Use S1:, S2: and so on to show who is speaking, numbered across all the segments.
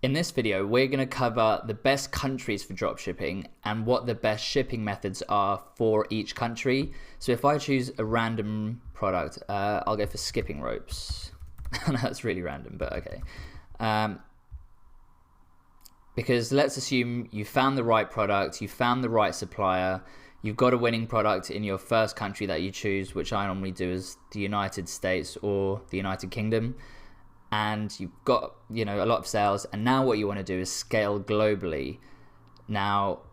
S1: In this video, we're going to cover the best countries for dropshipping and what the best shipping methods are for each country. So if I choose a random product, I'll go for skipping ropes. I know that's really random, but okay. Because let's assume you found the right product, you found the right supplier, you've got a winning product in your first country that you choose, which I normally do is the United States or the United Kingdom. And you've got, a lot of sales, and now what you want to do is scale globally. Now,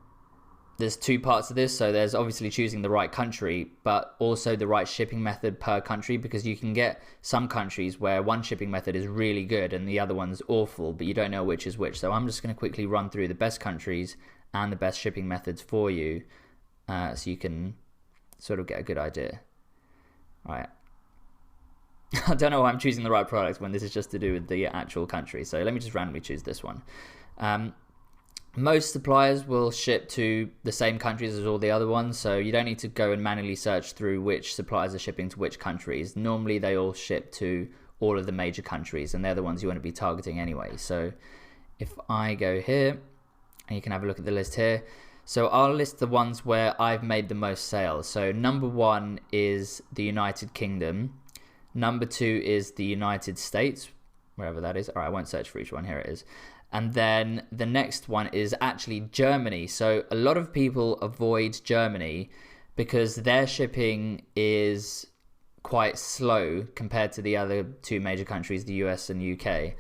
S1: there's two parts of this. So there's obviously choosing the right country, but also the right shipping method per country, because you can get some countries where one shipping method is really good and the other one's awful, but you don't know which is which. So I'm just going to quickly run through the best countries and the best shipping methods for you, so you can sort of get a good idea. All right. I don't know why I'm choosing the right product when this is just to do with the actual country. So let me just randomly choose this one. Most suppliers will ship to the same countries as all the other ones, so you don't need to go and manually search through which suppliers are shipping to which countries. Normally they all ship to all of the major countries, and they're the ones you want to be targeting anyway. So if I go here, and you can have a look at the list here. So I'll list the ones where I've made the most sales. So number 1 is the United Kingdom. Number 2 is the United States, wherever that is. All right, I won't search for each one. Here it is. And then the next one is actually Germany. So a lot of people avoid Germany because their shipping is quite slow compared to the other two major countries, the US and UK.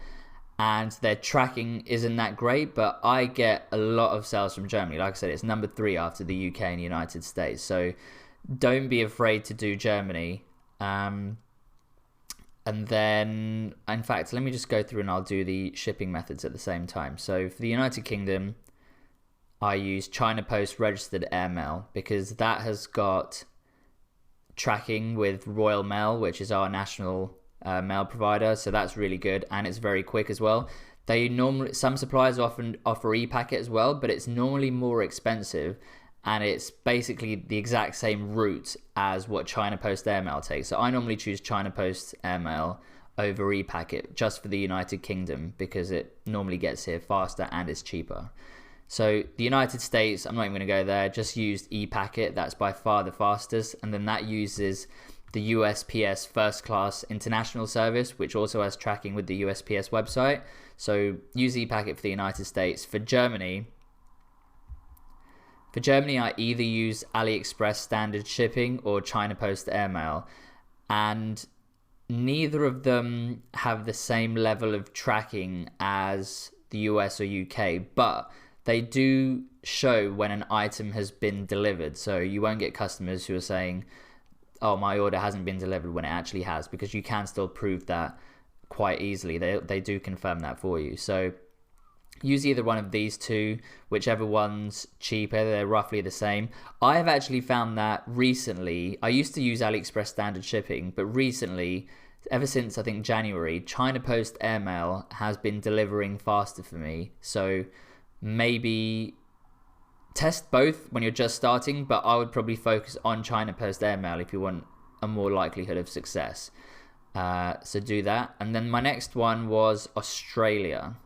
S1: And their tracking isn't that great, but I get a lot of sales from Germany. Like I said, it's number 3 after the UK and the United States. So don't be afraid to do Germany. And then, in fact, let me just go through and I'll do the shipping methods at the same time. So for the United Kingdom, I use China Post registered airmail because that has got tracking with Royal Mail, which is our national mail provider. So that's really good, and it's very quick as well. Some suppliers often offer e-packet as well, but it's normally more expensive. And it's basically the exact same route as what China Post Airmail takes. So I normally choose China Post Airmail over ePacket just for the United Kingdom because it normally gets here faster and it's cheaper. So the United States, I'm not even going to go there, just used ePacket. That's by far the fastest. And then that uses the USPS First Class International Service, which also has tracking with the USPS website. So use ePacket for the United States. For Germany, I either use AliExpress standard shipping or China Post Airmail, and neither of them have the same level of tracking as the US or UK, but they do show when an item has been delivered. So you won't get customers who are saying, oh, my order hasn't been delivered when it actually has, because you can still prove that quite easily. They do confirm that for you. So use either one of these two, whichever one's cheaper. They're roughly the same. I have actually found that recently. I used to use AliExpress standard shipping, but recently, ever since I think January, China Post Airmail has been delivering faster for me. So maybe test both when you're just starting, but I would probably focus on China Post Airmail if you want a more likelihood of success. So do that. And then my next one was Australia.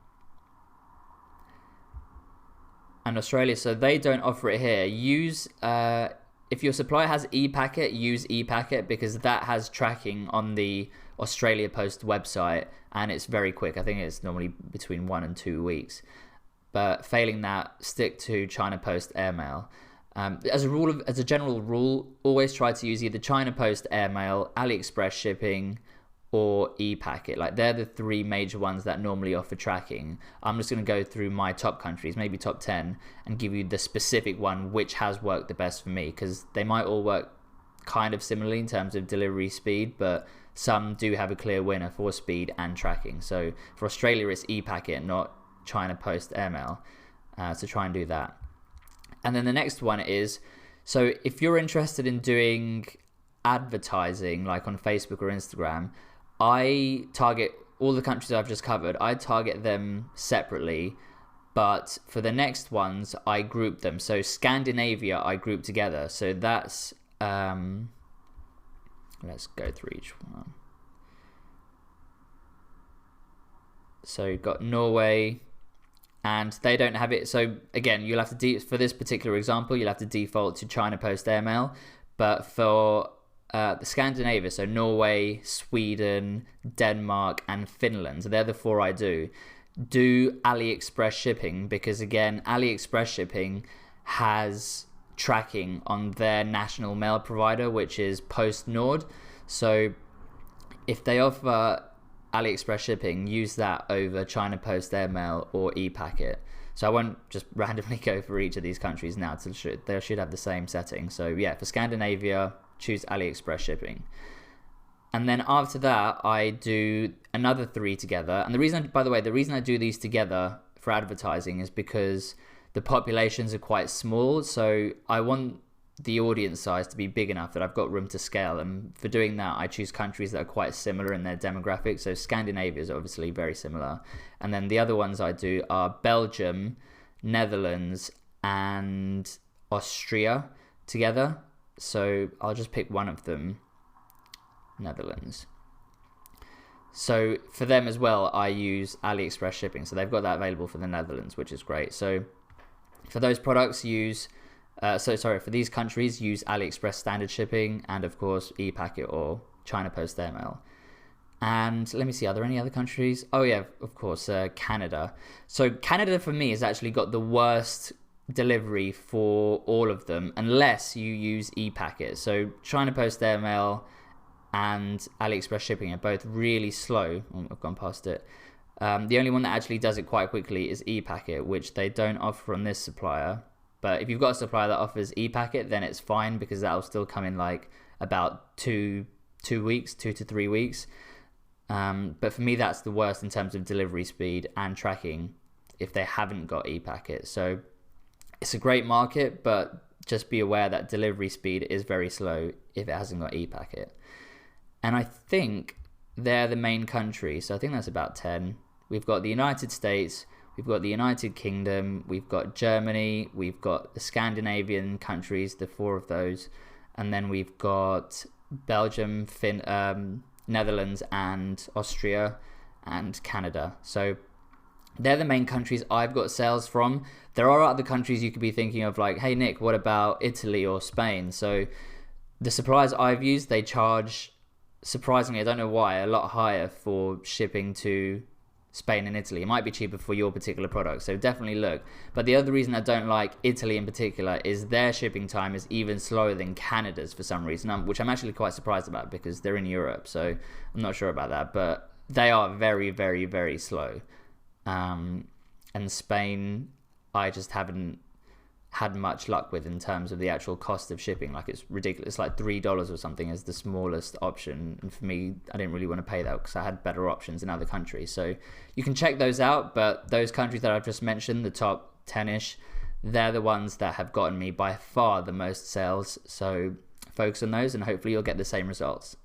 S1: And Australia, so they don't offer it here. Use if your supplier has ePacket, use ePacket because that has tracking on the Australia Post website, and it's very quick. I think it's normally between 1 and 2 weeks. But failing that, stick to China Post Airmail. As a general rule, always try to use either China Post Airmail, AliExpress shipping, or ePacket. Like, they're the 3 major ones that normally offer tracking. I'm just going to go through my top countries, maybe top 10, and give you the specific one which has worked the best for me, because they might all work kind of similarly in terms of delivery speed, but some do have a clear winner for speed and tracking. So for Australia, it's ePacket, not China Post Airmail. So try and do that. And then the next one is, so if you're interested in doing advertising like on Facebook or Instagram, I target all the countries I've just covered. I target them separately, but for the next ones, I group them. So Scandinavia, I group together. So that's, let's go through each one. So you've got Norway, and they don't have it. So again, you'll have to for this particular example, you'll have to default to China Post Airmail. But for the Scandinavia, so Norway, Sweden, Denmark, and Finland, they're the 4 I do AliExpress shipping, because again, AliExpress shipping has tracking on their national mail provider, which is Post Nord. So if they offer AliExpress shipping, use that over China Post Airmail or ePacket. So I won't just randomly go for each of these countries now. They should have the same setting. So yeah, for Scandinavia, choose AliExpress shipping. And then after that, I do another 3 together. And the reason I do these together for advertising is because the populations are quite small. So I want the audience size to be big enough that I've got room to scale. And for doing that, I choose countries that are quite similar in their demographics. So Scandinavia is obviously very similar. And then the other ones I do are Belgium, Netherlands, and Austria together. So I'll just pick one of them, Netherlands. So for them as well, I use AliExpress shipping. So they've got that available for the Netherlands, which is great. So for those products, for these countries, use AliExpress standard shipping, and of course ePacket or China Post Airmail. And let me see, are there any other countries? Oh yeah, of course, Canada. So Canada for me has actually got the worst delivery for all of them, unless you use ePacket. So China Post Airmail and AliExpress shipping are both really slow. Oh, I've gone past it. The only one that actually does it quite quickly is ePacket, which they don't offer on this supplier. But if you've got a supplier that offers ePacket, then it's fine, because that'll still come in like about 2 to 3 weeks. But for me, that's the worst in terms of delivery speed and tracking if they haven't got ePacket. So it's a great market, but just be aware that delivery speed is very slow if it hasn't got ePacket. And I think they're the main countries. So I think that's about 10. We've got the United States, we've got the United Kingdom, we've got Germany, we've got the Scandinavian countries, the 4 of those, and then we've got Belgium, Netherlands, and Austria, and Canada. So they're the main countries I've got sales from. There are other countries you could be thinking of, like, hey Nick, what about Italy or Spain? So the suppliers I've used, they charge, surprisingly, I don't know why, a lot higher for shipping to Spain and Italy. It might be cheaper for your particular product, so definitely look. But the other reason I don't like Italy in particular is their shipping time is even slower than Canada's for some reason, which I'm actually quite surprised about, because they're in Europe, so I'm not sure about that. But they are very, very, very slow. And Spain, I just haven't had much luck with in terms of the actual cost of shipping. Like, it's ridiculous. It's like $3 or something as the smallest option, and for me, I didn't really want to pay that because I had better options in other countries. So you can check those out, but those countries that I've just mentioned, the top 10ish, they're the ones that have gotten me by far the most sales. So focus on those, and hopefully you'll get the same results.